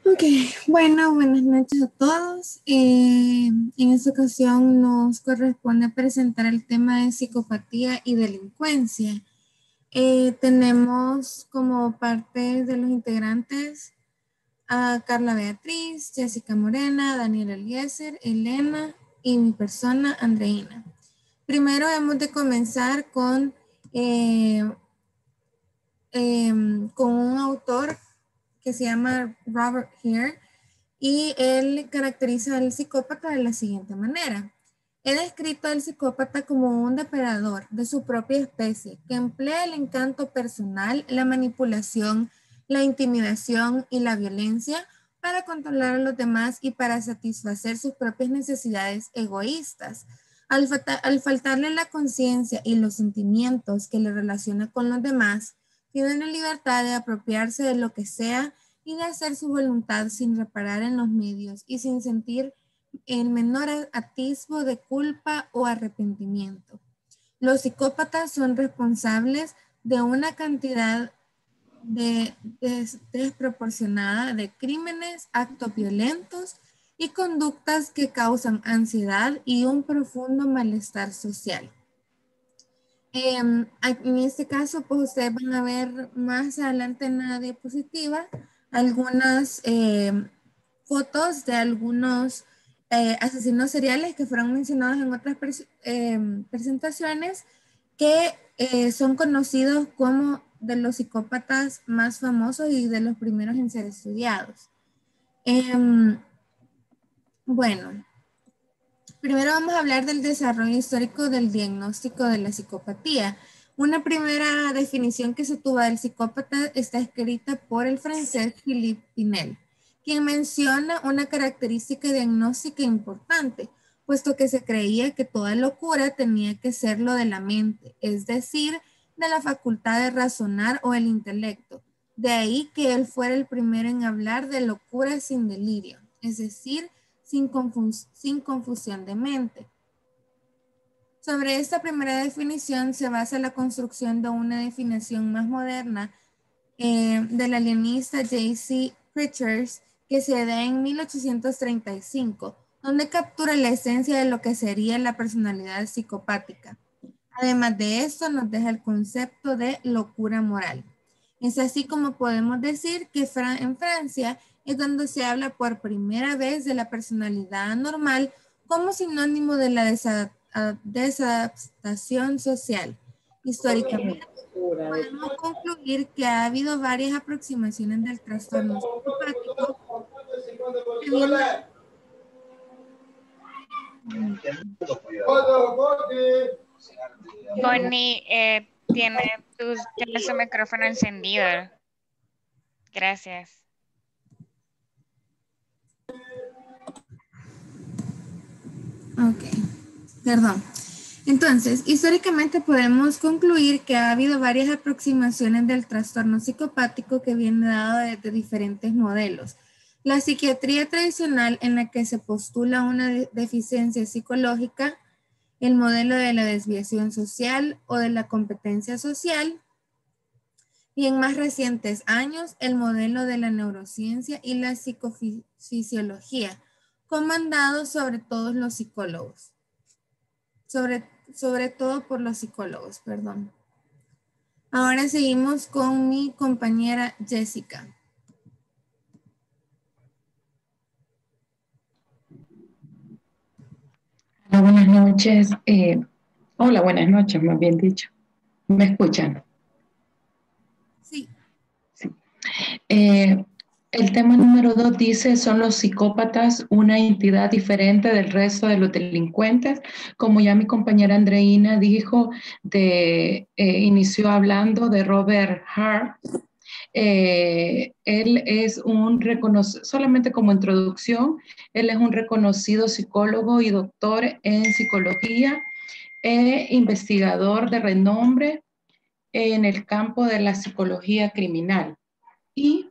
Ok, bueno, buenas noches a todos. En esta ocasión nos corresponde presentar el tema de psicopatía y delincuencia. Tenemos como parte de los integrantes a Carla Beatriz, Jessica Morena, Daniel Eliezer, Elena y mi persona, Andreina. Primero hemos de comenzar eh, con un autor que se llama Robert Hare. Y él caracteriza al psicópata de la siguiente manera. He descrito al psicópata como un depredador de su propia especie que emplea el encanto personal, la manipulación, la intimidación y la violencia para controlar a los demás y para satisfacer sus propias necesidades egoístas. Al faltarle la conciencia y los sentimientos que le relaciona con los demás, tiene la libertad de apropiarse de lo que sea y de hacer su voluntad sin reparar en los medios y sin sentir el menor atisbo de culpa o arrepentimiento. Los psicópatas son responsables de una cantidad desproporcionada de crímenes, actos violentos y conductas que causan ansiedad y un profundo malestar social. En este caso, pues ustedes van a ver más adelante en la diapositiva algunas fotos de algunos asesinos seriales que fueron mencionados en otras presentaciones que son conocidos como de los psicópatas más famosos y de los primeros en ser estudiados. Bueno, primero vamos a hablar del desarrollo histórico del diagnóstico de la psicopatía. Una primera definición que se tuvo del psicópata está escrita por el francés Philippe Pinel, quien menciona una característica diagnóstica importante, puesto que se creía que toda locura tenía que ser lo de la mente, es decir, de la facultad de razonar o el intelecto. De ahí que él fuera el primero en hablar de locura sin delirio, es decir, sin confusión de mente. Sobre esta primera definición se basa la construcción de una definición más moderna del alienista J.C. Pritchard, que se da en 1835, donde captura la esencia de lo que sería la personalidad psicopática. Además de esto, nos deja el concepto de locura moral. Es así como podemos decir que en Francia es donde se habla por primera vez de la personalidad anormal como sinónimo de la desadaptación social. Históricamente, podemos concluir que ha habido varias aproximaciones del trastorno psicopático que viene. Bonnie, tiene su micrófono encendido. Gracias. Ok, perdón. Entonces, históricamente podemos concluir que ha habido varias aproximaciones del trastorno psicopático que viene dado de diferentes modelos. La psiquiatría tradicional en la que se postula una deficiencia psicológica, el modelo de la desviación social o de la competencia social, y en más recientes años el modelo de la neurociencia y la psicofisiología, comandado sobre todos los psicólogos. Sobre todo por los psicólogos, perdón. Ahora seguimos con mi compañera Jessica. Hola, buenas noches. Hola, buenas noches, más bien dicho. ¿Me escuchan? Sí. Sí. El tema número 2 dice, ¿son los psicópatas una entidad diferente del resto de los delincuentes? Como ya mi compañera Andreina dijo, inició hablando de Robert Hart. Él es solamente como introducción, él es un reconocido psicólogo y doctor en psicología e investigador de renombre en el campo de la psicología criminal. Y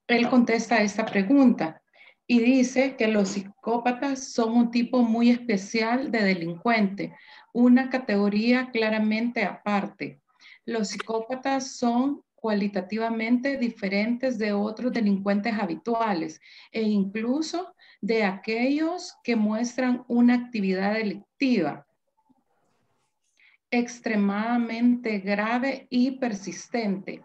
él contesta esta pregunta y dice que los psicópatas son un tipo muy especial de delincuente, una categoría claramente aparte. Los psicópatas son cualitativamente diferentes de otros delincuentes habituales e incluso de aquellos que muestran una actividad delictiva extremadamente grave y persistente.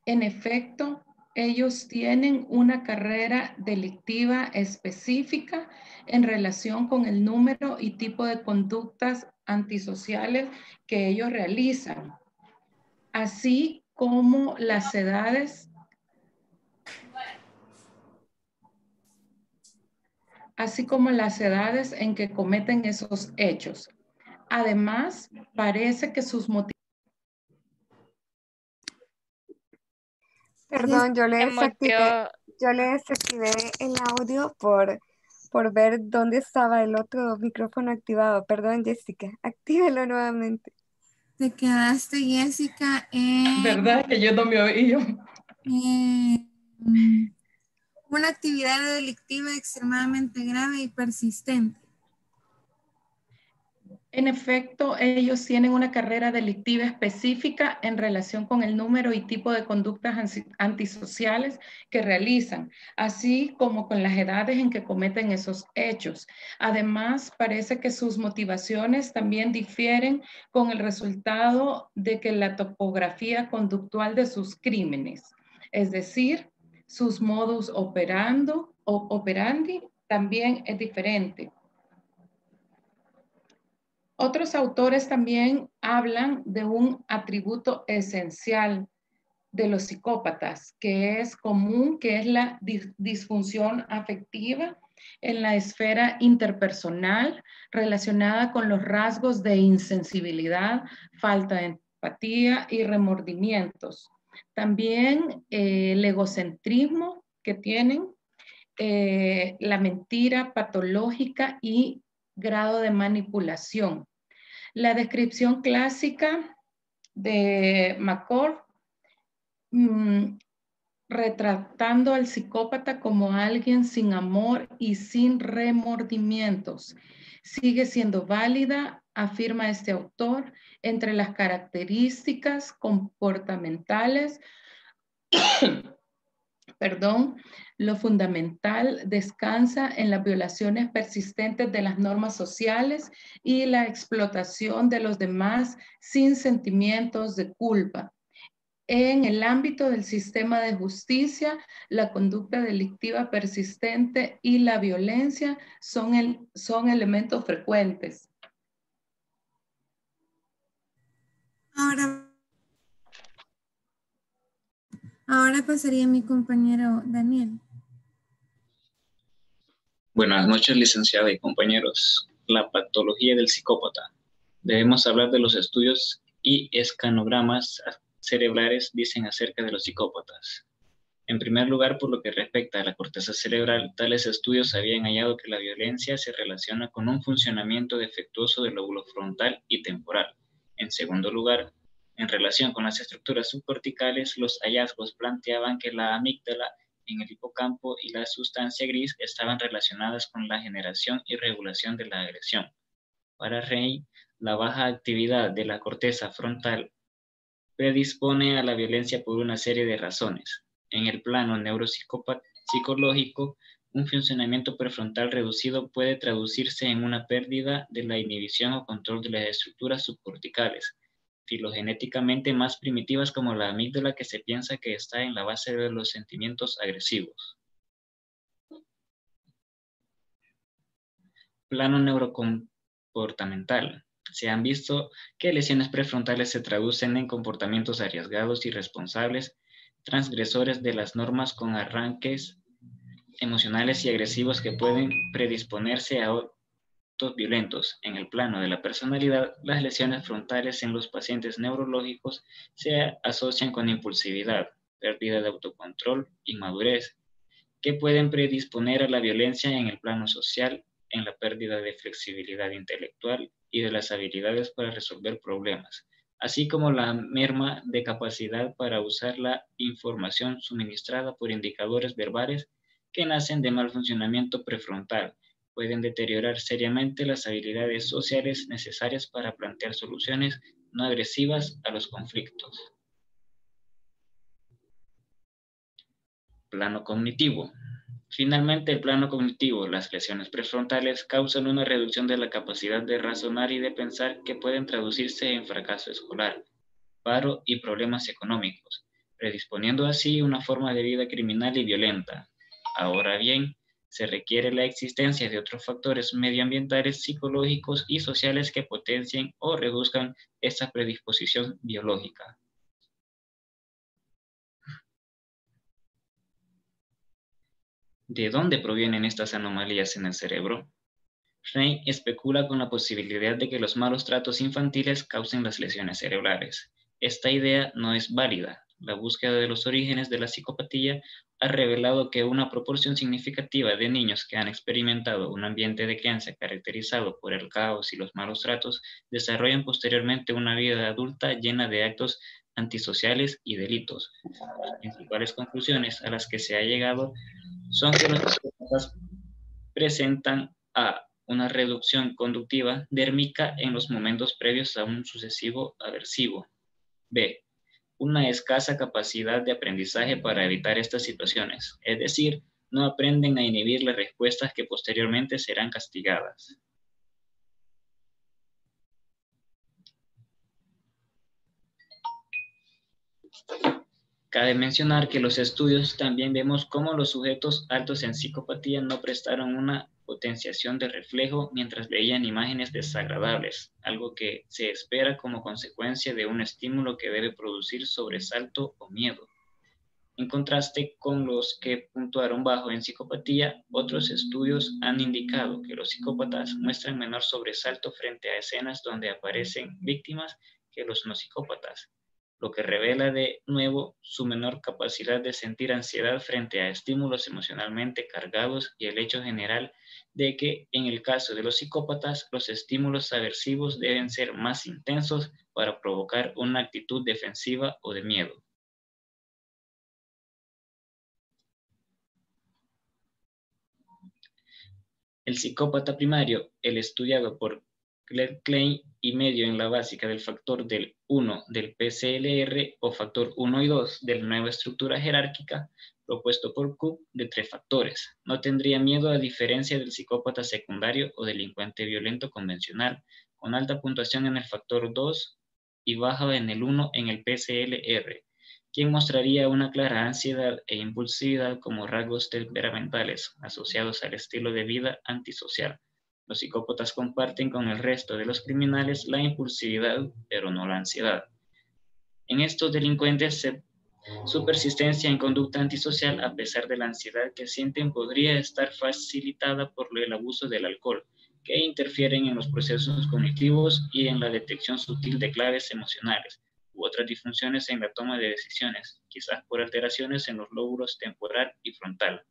En efecto, ellos tienen una carrera delictiva específica en relación con el número y tipo de conductas antisociales que ellos realizan, así como las edades en que cometen esos hechos. Además, parece que sus motivos... Perdón, yo le Muteo. desactivé el audio por ver dónde estaba el otro micrófono activado. Perdón, Jessica, actívelo nuevamente. Te quedaste, Jessica, en... ¿Verdad que yo no me oí yo? Una actividad delictiva extremadamente grave y persistente. En efecto, ellos tienen una carrera delictiva específica en relación con el número y tipo de conductas antisociales que realizan, así como con las edades en que cometen esos hechos. Además, parece que sus motivaciones también difieren con el resultado de que la topografía conductual de sus crímenes, es decir, sus modus operandi también es diferente. Otros autores también hablan de un atributo esencial de los psicópatas, que es común, que es la disfunción afectiva en la esfera interpersonal relacionada con los rasgos de insensibilidad, falta de empatía y remordimientos. También el egocentrismo que tienen, la mentira patológica y grado de manipulación. La descripción clásica de McCord, retratando al psicópata como alguien sin amor y sin remordimientos, sigue siendo válida, afirma este autor, entre las características comportamentales. Lo fundamental descansa en las violaciones persistentes de las normas sociales y la explotación de los demás sin sentimientos de culpa. En el ámbito del sistema de justicia, la conducta delictiva persistente y la violencia son elementos frecuentes. Ahora pasaría a mi compañero Daniel. Buenas noches, licenciada y compañeros. La patología del psicópata. Debemos hablar de los estudios y escanogramas cerebrales dicen acerca de los psicópatas. En primer lugar, por lo que respecta a la corteza cerebral, tales estudios habían hallado que la violencia se relaciona con un funcionamiento defectuoso del lóbulo frontal y temporal. En segundo lugar, en relación con las estructuras subcorticales, los hallazgos planteaban que la amígdala en el hipocampo y la sustancia gris estaban relacionadas con la generación y regulación de la agresión. Para Rey, la baja actividad de la corteza frontal predispone a la violencia por una serie de razones. En el plano neuropsicológico, un funcionamiento prefrontal reducido puede traducirse en una pérdida de la inhibición o control de las estructuras subcorticales, filogenéticamente más primitivas como la amígdala, que se piensa que está en la base de los sentimientos agresivos. Plano neurocomportamental. Se han visto que lesiones prefrontales se traducen en comportamientos arriesgados, irresponsables, transgresores de las normas, con arranques emocionales y agresivos que pueden predisponerse a actos violentos. En el plano de la personalidad, las lesiones frontales en los pacientes neurológicos se asocian con impulsividad, pérdida de autocontrol, inmadurez, que pueden predisponer a la violencia. En el plano social, en la pérdida de flexibilidad intelectual y de las habilidades para resolver problemas, así como la merma de capacidad para usar la información suministrada por indicadores verbales que nacen de mal funcionamiento prefrontal. Pueden deteriorar seriamente las habilidades sociales necesarias para plantear soluciones no agresivas a los conflictos. Plano cognitivo. Finalmente, el plano cognitivo, las lesiones prefrontales causan una reducción de la capacidad de razonar y de pensar que pueden traducirse en fracaso escolar, paro y problemas económicos, predisponiendo así una forma de vida criminal y violenta. Ahora bien, se requiere la existencia de otros factores medioambientales, psicológicos y sociales que potencien o reduzcan esta predisposición biológica. ¿De dónde provienen estas anomalías en el cerebro? Rey especula con la posibilidad de que los malos tratos infantiles causen las lesiones cerebrales. Esta idea no es válida. La búsqueda de los orígenes de la psicopatía ha revelado que una proporción significativa de niños que han experimentado un ambiente de crianza caracterizado por el caos y los malos tratos desarrollan posteriormente una vida adulta llena de actos antisociales y delitos. Las principales conclusiones a las que se ha llegado son que los psicópatas presentan a una reducción conductiva dérmica en los momentos previos a un sucesivo aversivo. B. Una escasa capacidad de aprendizaje para evitar estas situaciones, es decir, no aprenden a inhibir las respuestas que posteriormente serán castigadas. Cabe mencionar que los estudios también vemos cómo los sujetos altos en psicopatía no prestaron una potenciación de reflejo mientras veían imágenes desagradables, algo que se espera como consecuencia de un estímulo que debe producir sobresalto o miedo. En contraste con los que puntuaron bajo en psicopatía, otros estudios han indicado que los psicópatas muestran menor sobresalto frente a escenas donde aparecen víctimas que los no psicópatas, lo que revela de nuevo su menor capacidad de sentir ansiedad frente a estímulos emocionalmente cargados y el hecho general de que en el caso de los psicópatas los estímulos aversivos deben ser más intensos para provocar una actitud defensiva o de miedo. El psicópata primario, el estudiado por Klein y medio en la básica del factor del 1 del PCLR o factor 1 y 2 de la nueva estructura jerárquica propuesto por Cook de 3 factores. No tendría miedo a diferencia del psicópata secundario o delincuente violento convencional, con alta puntuación en el factor 2 y baja en el 1 en el PCLR, quien mostraría una clara ansiedad e impulsividad como rasgos temperamentales asociados al estilo de vida antisocial. Los psicópatas comparten con el resto de los criminales la impulsividad, pero no la ansiedad. En estos delincuentes, su persistencia en conducta antisocial, a pesar de la ansiedad que sienten, podría estar facilitada por el abuso del alcohol, que interfieren en los procesos cognitivos y en la detección sutil de claves emocionales u otras disfunciones en la toma de decisiones, quizás por alteraciones en los lóbulos temporal y frontal.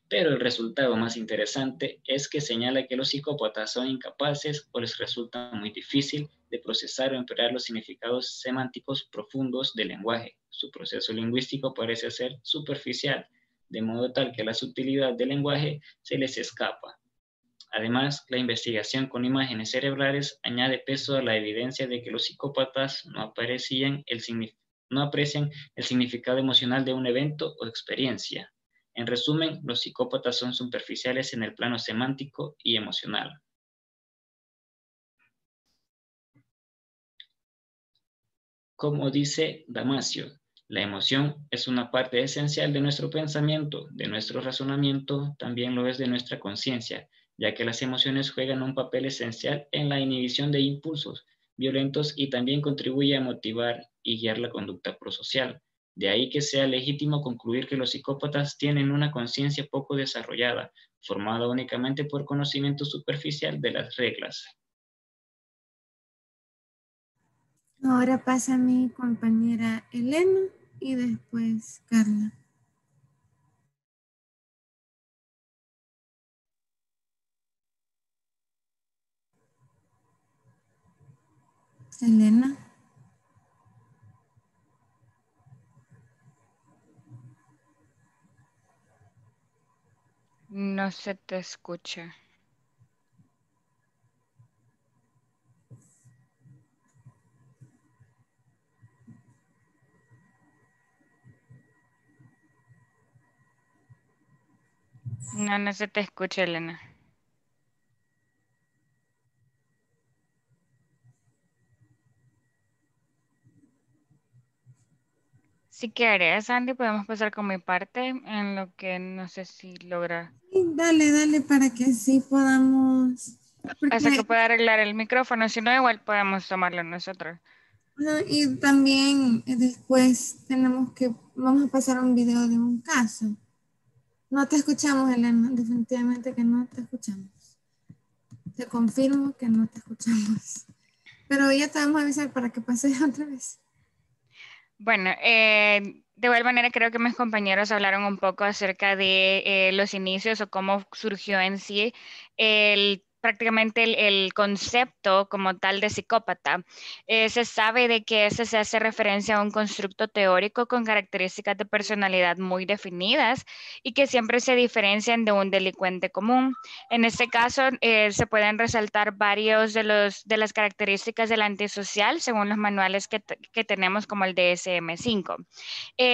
Pero el resultado más interesante es que señala que los psicópatas son incapaces o les resulta muy difícil de procesar o emplear los significados semánticos profundos del lenguaje. Su proceso lingüístico parece ser superficial, de modo tal que la sutilidad del lenguaje se les escapa. Además, la investigación con imágenes cerebrales añade peso a la evidencia de que los psicópatas no aprecian el significado emocional de un evento o experiencia. En resumen, los psicópatas son superficiales en el plano semántico y emocional. Como dice Damasio, la emoción es una parte esencial de nuestro pensamiento, de nuestro razonamiento, también lo es de nuestra conciencia, ya que las emociones juegan un papel esencial en la inhibición de impulsos violentos y también contribuye a motivar y guiar la conducta prosocial. De ahí que sea legítimo concluir que los psicópatas tienen una conciencia poco desarrollada, formada únicamente por conocimiento superficial de las reglas. Ahora pasa mi compañera Elena y después Carla. Elena. No se te escucha. No, no se te escucha, Elena. Si quieres, Andy, podemos pasar con mi parte en lo que no sé si logra. Sí, dale, dale, para que así podamos. Hasta que Porque, pueda arreglar el micrófono, si no, igual podemos tomarlo nosotros. y también después vamos a pasar a un video de un caso. No te escuchamos, Elena, definitivamente que no te escuchamos. Te confirmo que no te escuchamos. Pero ya te vamos a avisar para que pases otra vez. Bueno, de igual manera creo que mis compañeros hablaron un poco acerca de los inicios o cómo surgió en sí prácticamente el concepto como tal de psicópata. Se sabe de que ese se hace referencia a un constructo teórico con características de personalidad muy definidas y que siempre se diferencian de un delincuente común. En este caso, se pueden resaltar varios de las características del antisocial según los manuales que tenemos como el DSM-5.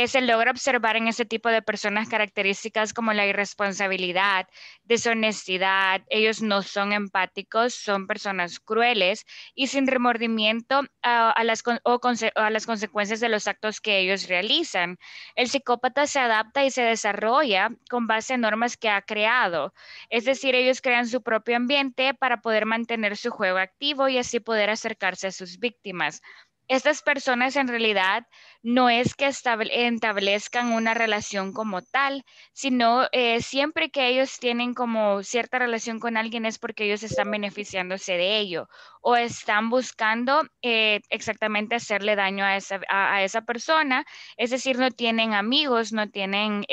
Se logra observar en este tipo de personas características como la irresponsabilidad, deshonestidad, ellos no son empáticos, son personas crueles y sin remordimiento a las consecuencias de los actos que ellos realizan. El psicópata se adapta y se desarrolla con base en normas que ha creado, es decir, ellos crean su propio ambiente para poder mantener su juego activo y así poder acercarse a sus víctimas. Estas personas en realidad no es que establezcan una relación como tal, sino siempre que ellos tienen como cierta relación con alguien es porque ellos están beneficiándose de ello o están buscando exactamente hacerle daño a esa persona, es decir, no tienen amigos, no tienen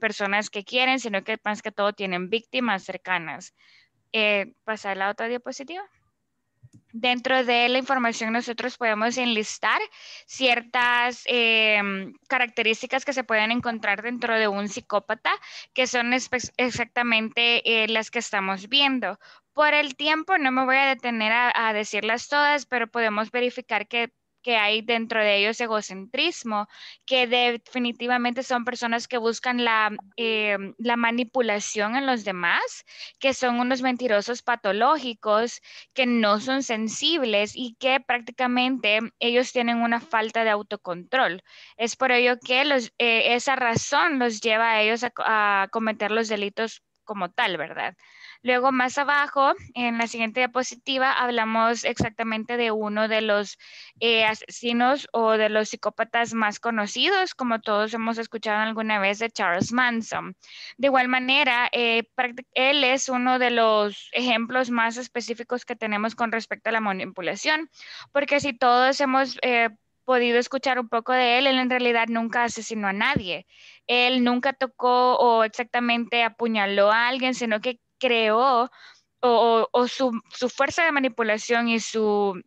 personas que quieren, sino que más que todo tienen víctimas cercanas. Pasar la otra diapositiva. Dentro de la información nosotros podemos enlistar ciertas características que se pueden encontrar dentro de un psicópata, que son exactamente las que estamos viendo. Por el tiempo no me voy a detener a decirlas todas, pero podemos verificar que hay dentro de ellos egocentrismo, que definitivamente son personas que buscan la manipulación en los demás, que son unos mentirosos patológicos, que no son sensibles y que prácticamente ellos tienen una falta de autocontrol. Es por ello que esa razón los lleva a ellos a cometer los delitos como tal, ¿verdad? Luego más abajo, en la siguiente diapositiva, hablamos exactamente de uno de los asesinos o de los psicópatas más conocidos, como todos hemos escuchado alguna vez, de Charles Manson. De igual manera, él es uno de los ejemplos más específicos que tenemos con respecto a la manipulación, porque si todos hemos podido escuchar un poco de él, él en realidad nunca asesinó a nadie. Él nunca tocó o exactamente apuñaló a alguien, sino que creó o su fuerza de manipulación y su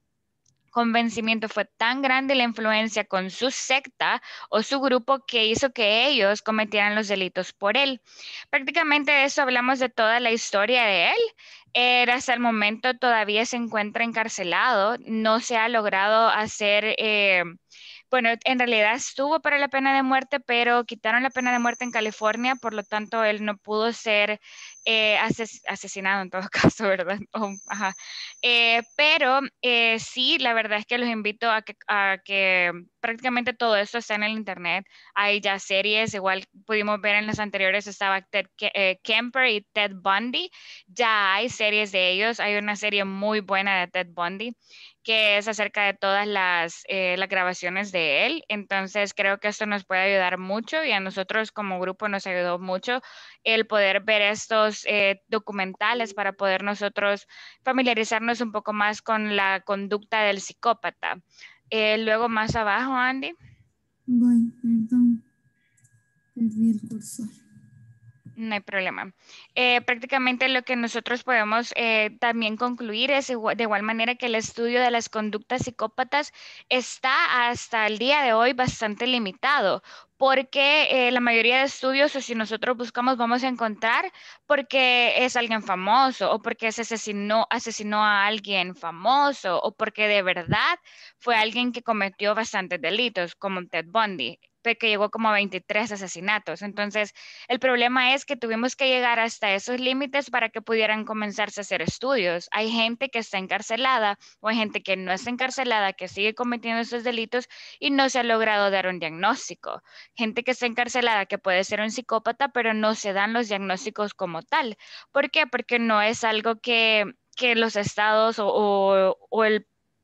convencimiento fue tan grande la influencia con su secta o su grupo que hizo que ellos cometieran los delitos por él. Prácticamente de eso hablamos de toda la historia de él. Hasta el momento todavía se encuentra encarcelado, no se ha logrado hacer, bueno, en realidad estuvo para la pena de muerte, pero quitaron la pena de muerte en California, por lo tanto él no pudo ser asesinado en todo caso, ¿verdad? Ajá. Pero sí, la verdad es que los invito a que prácticamente todo esto está en el internet. Hay ya series, igual pudimos ver en las anteriores, estaba Kemper y Ted Bundy. Ya hay series de ellos. Hay una serie muy buena de Ted Bundy que es acerca de todas las grabaciones de él. Entonces creo que esto nos puede ayudar mucho y a nosotros como grupo nos ayudó mucho el poder ver estos documentales para poder nosotros familiarizarnos un poco más con la conducta del psicópata. Luego más abajo, Andy. Voy, perdón. Perdí el cursor. No hay problema. Prácticamente lo que nosotros podemos también concluir es de igual manera que el estudio de las conductas psicópatas está hasta el día de hoy bastante limitado, porque la mayoría de estudios, o si nosotros buscamos, vamos a encontrar porque es alguien famoso o porque se asesinó a alguien famoso o porque de verdad fue alguien que cometió bastantes delitos, como Ted Bundy. que llegó como a 23 asesinatos. Entonces, el problema es que tuvimos que llegar hasta esos límites para que pudieran comenzarse a hacer estudios. Hay gente que está encarcelada o hay gente que no está encarcelada, que sigue cometiendo esos delitos y no se ha logrado dar un diagnóstico. Gente que está encarcelada que puede ser un psicópata, pero no se dan los diagnósticos como tal. ¿Por qué? Porque no es algo que los estados o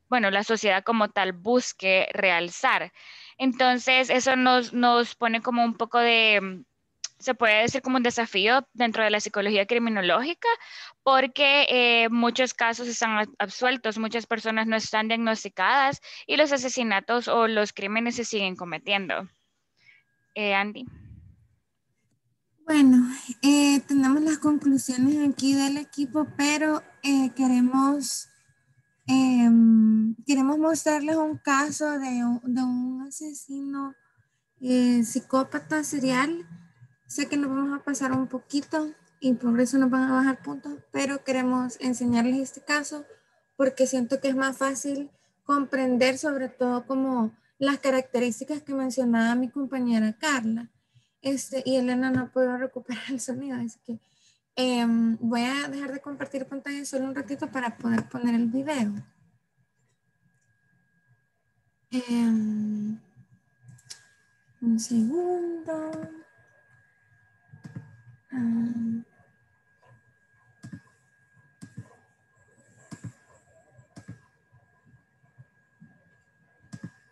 bueno, la sociedad como tal busque realzar. Entonces, eso nos pone como un poco de, se puede decir como un desafío dentro de la psicología criminológica, porque muchos casos están absueltos, muchas personas no están diagnosticadas y los asesinatos o los crímenes se siguen cometiendo. Andy. Bueno, tenemos las conclusiones aquí del equipo, pero queremos mostrarles un caso de un asesino psicópata serial. Sé que nos vamos a pasar un poquito y por eso nos van a bajar puntos, pero queremos enseñarles este caso porque siento que es más fácil comprender sobre todo como las características que mencionaba mi compañera Carla. Y Elena no pudo recuperar el sonido, así que voy a dejar de compartir pantalla solo un ratito para poder poner el video. Un segundo.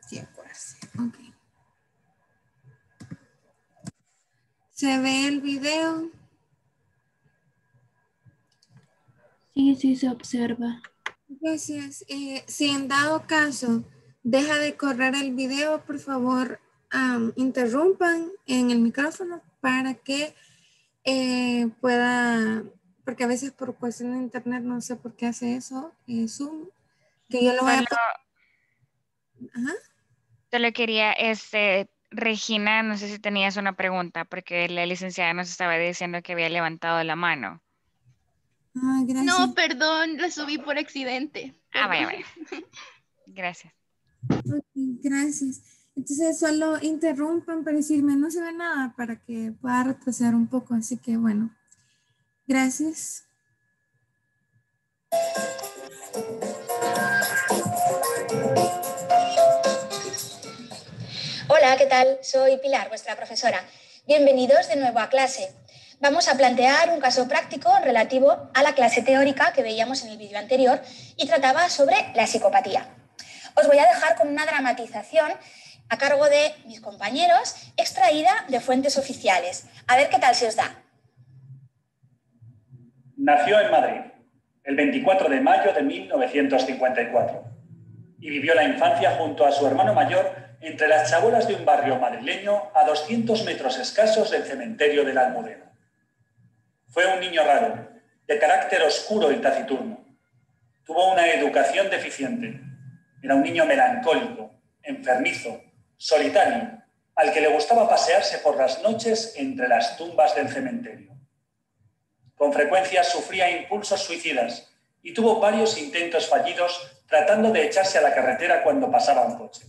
Sí, acuérdense. Ok. ¿Se ve el video? Sí, se observa. Gracias. Si en dado caso deja de correr el video, por favor, interrumpan en el micrófono para que pueda, porque a veces por cuestión de internet no sé por qué hace eso, Zoom, que yo lo voy a... Ajá. Solo quería, Regina, no sé si tenías una pregunta, porque la licenciada nos estaba diciendo que había levantado la mano. Ah, gracias. No, perdón, la subí por accidente. Vaya. Gracias. Okay, gracias. Entonces solo interrumpan para decirme no se ve nada para que pueda retroceder un poco. Así que bueno, gracias. Hola, ¿qué tal? Soy Pilar, vuestra profesora. Bienvenidos de nuevo a clase. Vamos a plantear un caso práctico relativo a la clase teórica que veíamos en el vídeo anterior y trataba sobre la psicopatía. Os voy a dejar con una dramatización a cargo de mis compañeros, extraída de fuentes oficiales. A ver qué tal se os da. Nació en Madrid el 24 de mayo de 1954 y vivió la infancia junto a su hermano mayor entre las chabolas de un barrio madrileño a 200 metros escasos del cementerio de la Almudena. Fue un niño raro, de carácter oscuro y taciturno. Tuvo una educación deficiente. Era un niño melancólico, enfermizo, solitario, al que le gustaba pasearse por las noches entre las tumbas del cementerio. Con frecuencia sufría impulsos suicidas y tuvo varios intentos fallidos tratando de echarse a la carretera cuando pasaba un coche.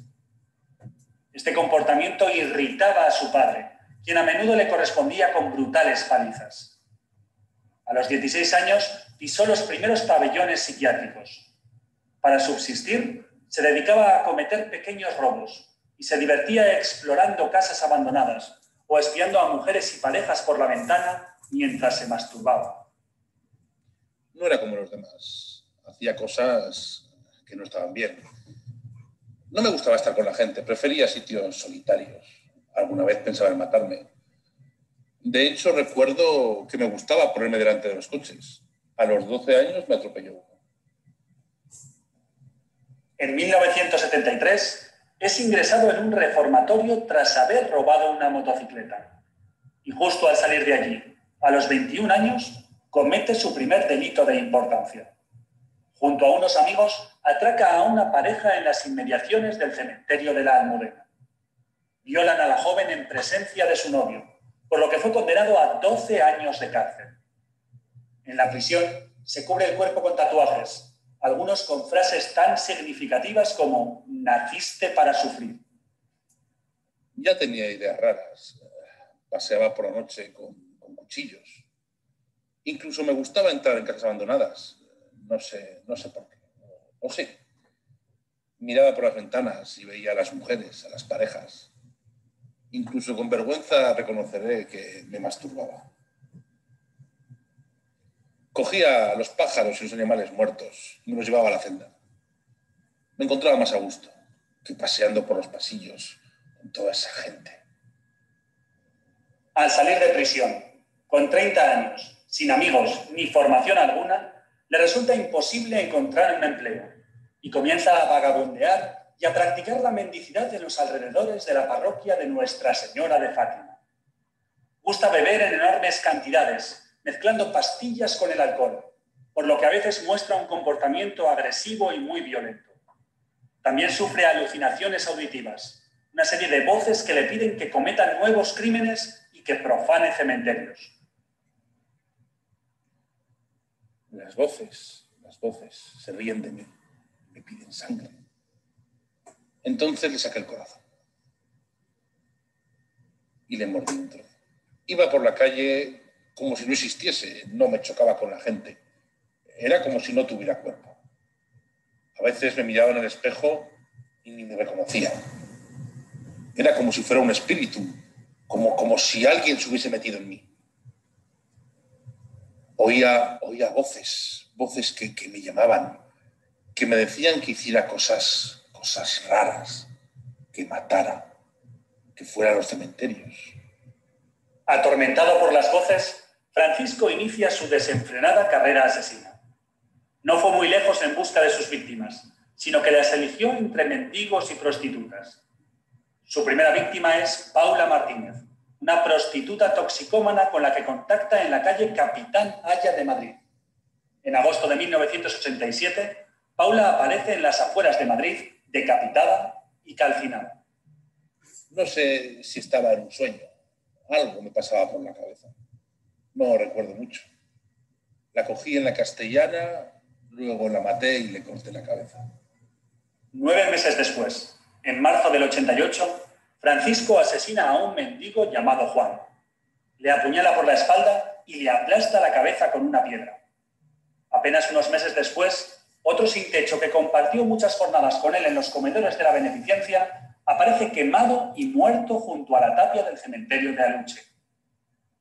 Este comportamiento irritaba a su padre, quien a menudo le correspondía con brutales palizas. A los 16 años pisó los primeros pabellones psiquiátricos. Para subsistir, se dedicaba a cometer pequeños robos y se divertía explorando casas abandonadas o espiando a mujeres y parejas por la ventana mientras se masturbaba. No era como los demás. Hacía cosas que no estaban bien. No me gustaba estar con la gente, prefería sitios solitarios. Alguna vez pensaba en matarme. De hecho, recuerdo que me gustaba ponerme delante de los coches. A los 12 años me atropelló uno. En 1973 es ingresado en un reformatorio tras haber robado una motocicleta. Y justo al salir de allí, a los 21 años, comete su primer delito de importancia. Junto a unos amigos, atraca a una pareja en las inmediaciones del cementerio de la Almudena. Violan a la joven en presencia de su novio, por lo que fue condenado a 12 años de cárcel. En la prisión se cubre el cuerpo con tatuajes, algunos con frases tan significativas como «naciste para sufrir». Ya tenía ideas raras. Paseaba por la noche con cuchillos. Incluso me gustaba entrar en casas abandonadas. No sé por qué. O sí. Miraba por las ventanas y veía a las mujeres, a las parejas. Incluso con vergüenza reconoceré que me masturbaba. Cogía a los pájaros y los animales muertos y me los llevaba a la celda. Me encontraba más a gusto que paseando por los pasillos con toda esa gente. Al salir de prisión, con 30 años, sin amigos ni formación alguna, le resulta imposible encontrar un empleo y comienza a vagabundear y a practicar la mendicidad en los alrededores de la parroquia de Nuestra Señora de Fátima. Gusta beber en enormes cantidades, mezclando pastillas con el alcohol, por lo que a veces muestra un comportamiento agresivo y muy violento. También sufre alucinaciones auditivas, una serie de voces que le piden que cometa nuevos crímenes y que profane cementerios. Las voces se ríen de mí, me piden sangre. Entonces le saqué el corazón y le mordí un trozo. Iba por la calle como si no existiese, no me chocaba con la gente. Era como si no tuviera cuerpo. A veces me miraba en el espejo y ni me reconocía. Era como si fuera un espíritu, como si alguien se hubiese metido en mí. Oía voces que me llamaban, que me decían que hiciera cosas raras, que matara, que fuera a los cementerios. Atormentado por las voces, Francisco inicia su desenfrenada carrera asesina. No fue muy lejos en busca de sus víctimas, sino que las eligió entre mendigos y prostitutas. Su primera víctima es Paula Martínez, una prostituta toxicómana con la que contacta en la calle Capitán Aya de Madrid. En agosto de 1987, Paula aparece en las afueras de Madrid, decapitada y calcinada. No sé si estaba en un sueño. Algo me pasaba por la cabeza. No recuerdo mucho. La cogí en la Castellana, luego la maté y le corté la cabeza. 9 meses después, en marzo del 88, Francisco asesina a un mendigo llamado Juan. Le apuñala por la espalda y le aplasta la cabeza con una piedra. Apenas unos meses después, otro sin techo que compartió muchas jornadas con él en los comedores de la Beneficencia aparece quemado y muerto junto a la tapia del cementerio de Aluche.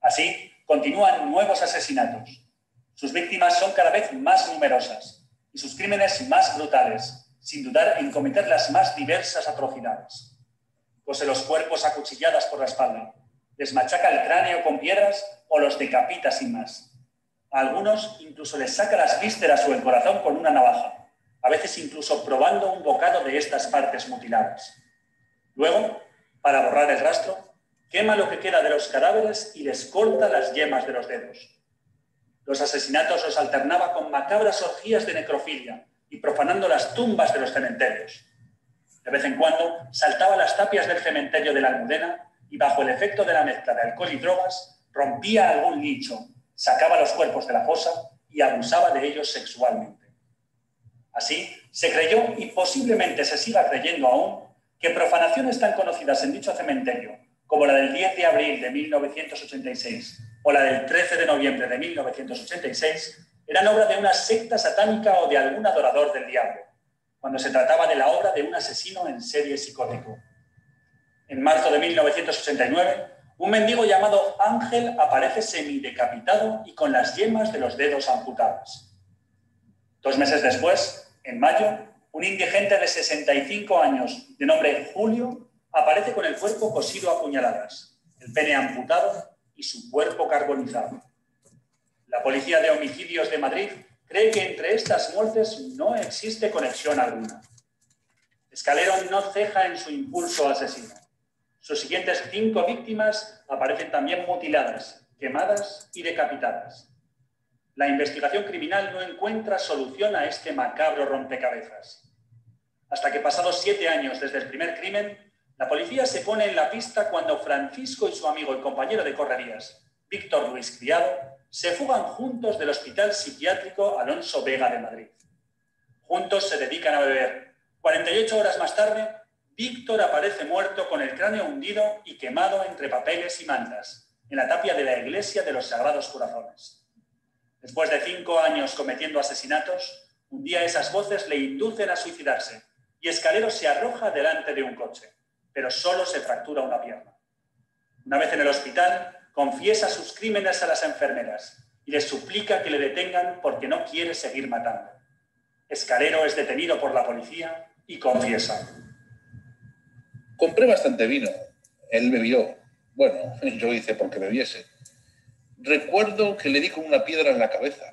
Así, continúan nuevos asesinatos. Sus víctimas son cada vez más numerosas y sus crímenes más brutales, sin dudar en cometer las más diversas atrocidades. Cose los cuerpos a cuchilladas por la espalda, les machaca el cráneo con piedras o los decapita sin más. A algunos incluso les saca las vísceras o el corazón con una navaja, a veces incluso probando un bocado de estas partes mutiladas. Luego, para borrar el rastro, quema lo que queda de los cadáveres y les corta las yemas de los dedos. Los asesinatos los alternaba con macabras orgías de necrofilia y profanando las tumbas de los cementerios. De vez en cuando saltaba las tapias del cementerio de la Almudena y bajo el efecto de la mezcla de alcohol y drogas rompía algún nicho, sacaba los cuerpos de la fosa y abusaba de ellos sexualmente. Así, se creyó y posiblemente se siga creyendo aún que profanaciones tan conocidas en dicho cementerio como la del 10 de abril de 1986 o la del 13 de noviembre de 1986 eran obra de una secta satánica o de algún adorador del diablo, cuando se trataba de la obra de un asesino en serie psicótico. En marzo de 1989, un mendigo llamado Ángel aparece semidecapitado y con las yemas de los dedos amputadas. 2 meses después, en mayo, un indigente de 65 años, de nombre Julio, aparece con el cuerpo cosido a puñaladas, el pene amputado y su cuerpo carbonizado. La Policía de Homicidios de Madrid cree que entre estas muertes no existe conexión alguna. Escalero no ceja en su impulso asesino. Sus siguientes 5 víctimas aparecen también mutiladas, quemadas y decapitadas. La investigación criminal no encuentra solución a este macabro rompecabezas. Hasta que pasados 7 años desde el primer crimen, la policía se pone en la pista cuando Francisco y su amigo y compañero de correrías, Víctor Luis Criado, se fugan juntos del Hospital Psiquiátrico Alonso Vega de Madrid. Juntos se dedican a beber. 48 horas más tarde, Víctor aparece muerto con el cráneo hundido y quemado entre papeles y mantas, en la tapia de la iglesia de los Sagrados Corazones. Después de 5 años cometiendo asesinatos, un día esas voces le inducen a suicidarse y Escalero se arroja delante de un coche, pero solo se fractura una pierna. Una vez en el hospital, confiesa sus crímenes a las enfermeras y les suplica que le detengan porque no quiere seguir matando. Escalero es detenido por la policía y confiesa. Compré bastante vino. Él bebió. Bueno, yo hice porque bebiese. Recuerdo que le di con una piedra en la cabeza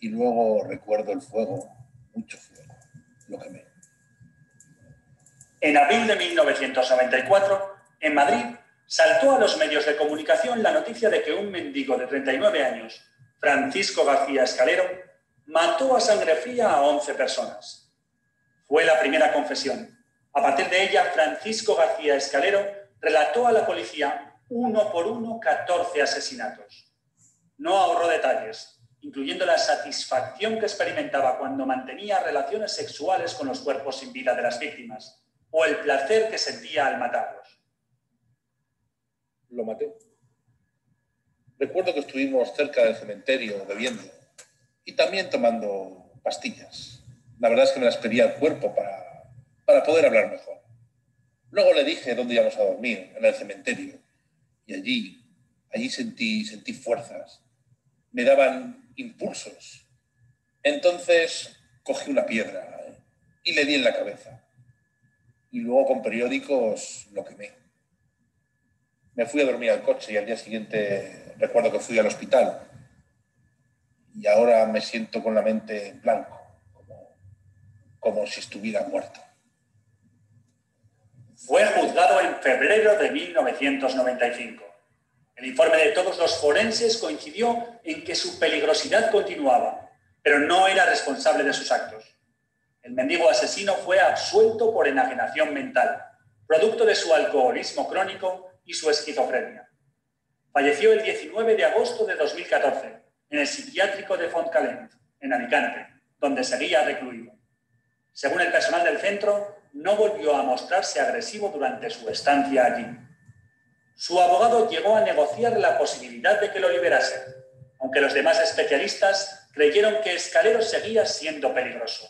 y luego recuerdo el fuego, mucho fuego, lo quemé. En abril de 1994, en Madrid, saltó a los medios de comunicación la noticia de que un mendigo de 39 años, Francisco García Escalero, mató a sangre fría a 11 personas. Fue la primera confesión. A partir de ella, Francisco García Escalero relató a la policía uno por uno 14 asesinatos. No ahorró detalles, incluyendo la satisfacción que experimentaba cuando mantenía relaciones sexuales con los cuerpos sin vida de las víctimas, o el placer que sentía al matarlos. Lo maté. Recuerdo que estuvimos cerca del cementerio bebiendo y también tomando pastillas. La verdad es que me las pedía el cuerpo para poder hablar mejor. Luego le dije dónde íbamos a dormir, en el cementerio, y allí sentí fuerzas. Me daban impulsos. Entonces cogí una piedra y le di en la cabeza. Y luego con periódicos lo quemé. Me fui a dormir al coche y al día siguiente recuerdo que fui al hospital. Y ahora me siento con la mente en blanco, como si estuviera muerto. Fue juzgado en febrero de 1995. El informe de todos los forenses coincidió en que su peligrosidad continuaba, pero no era responsable de sus actos. El mendigo asesino fue absuelto por enajenación mental, producto de su alcoholismo crónico y su esquizofrenia. Falleció el 19 de agosto de 2014 en el psiquiátrico de Fontcalent, en Alicante, donde seguía recluido. Según el personal del centro, no volvió a mostrarse agresivo durante su estancia allí. Su abogado llegó a negociar la posibilidad de que lo liberasen, aunque los demás especialistas creyeron que Escalero seguía siendo peligroso.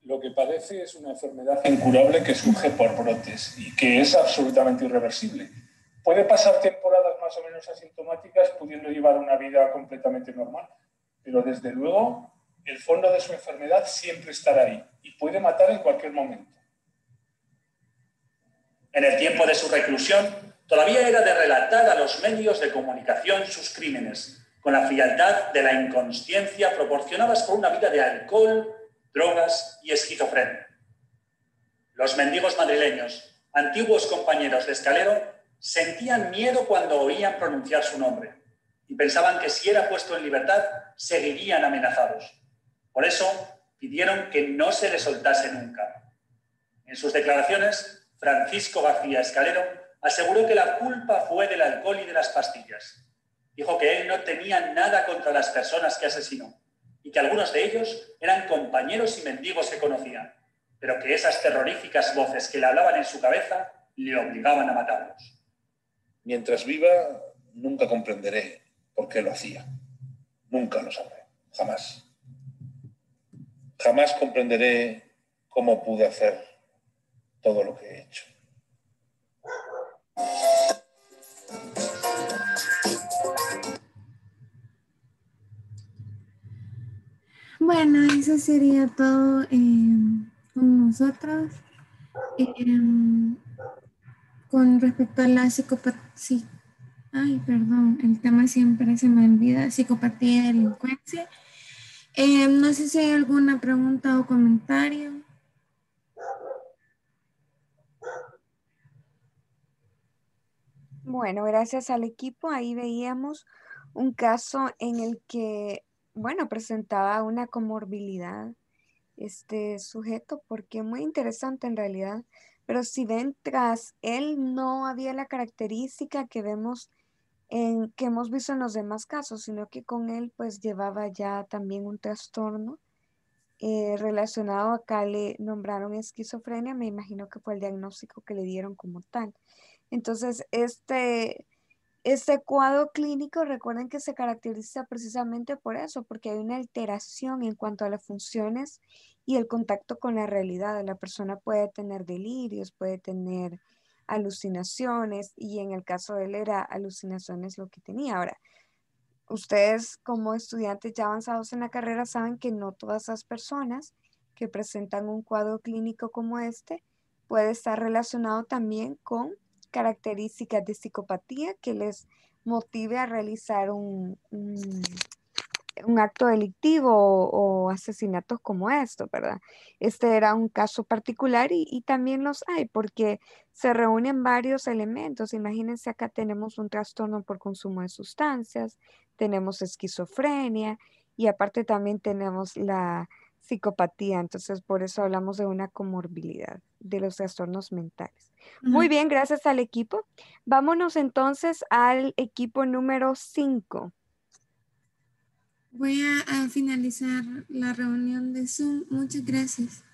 Lo que padece es una enfermedad incurable que surge por brotes y que es absolutamente irreversible. Puede pasar temporadas más o menos asintomáticas pudiendo llevar una vida completamente normal, pero desde luego el fondo de su enfermedad siempre estará ahí y puede matar en cualquier momento. En el tiempo de su reclusión, todavía era de relatar a los medios de comunicación sus crímenes, con la frialdad de la inconsciencia proporcionadas por una vida de alcohol, drogas y esquizofrenia. Los mendigos madrileños, antiguos compañeros de Escalero, sentían miedo cuando oían pronunciar su nombre y pensaban que si era puesto en libertad, seguirían amenazados. Por eso, pidieron que no se le soltase nunca. En sus declaraciones, Francisco García Escalero aseguró que la culpa fue del alcohol y de las pastillas. Dijo que él no tenía nada contra las personas que asesinó y que algunos de ellos eran compañeros y mendigos que conocía, pero que esas terroríficas voces que le hablaban en su cabeza le obligaban a matarlos. Mientras viva, nunca comprenderé por qué lo hacía. Nunca lo sabré. Jamás. Jamás comprenderé cómo pude hacer todo lo que he hecho. Bueno, eso sería todo con nosotros. Con respecto a la psicopatía, sí. Ay, perdón, el tema siempre se me olvida, psicopatía y delincuencia. No sé si hay alguna pregunta o comentario. Bueno, gracias al equipo, ahí veíamos un caso en el que, bueno, presentaba una comorbilidad este sujeto, porque muy interesante en realidad, pero si ven tras él no había la característica que vemos que hemos visto en los demás casos, sino que con él pues llevaba ya también un trastorno relacionado, acá le nombraron esquizofrenia, me imagino que fue el diagnóstico que le dieron como tal. Entonces, este cuadro clínico, recuerden que se caracteriza precisamente por eso, porque hay una alteración en cuanto a las funciones y el contacto con la realidad. La persona puede tener delirios, puede tener alucinaciones, y en el caso de él era alucinaciones lo que tenía. Ahora, ustedes como estudiantes ya avanzados en la carrera saben que no todas las personas que presentan un cuadro clínico como este puede estar relacionado también con características de psicopatía que les motive a realizar un acto delictivo o asesinatos como estos, ¿verdad? Este era un caso particular y también los hay porque se reúnen varios elementos. Imagínense, acá tenemos un trastorno por consumo de sustancias, tenemos esquizofrenia y aparte también tenemos la psicopatía. Entonces, por eso hablamos de una comorbilidad de los trastornos mentales. Muy bien, gracias al equipo. Vámonos entonces al equipo número 5. Voy a finalizar la reunión de Zoom. Muchas gracias.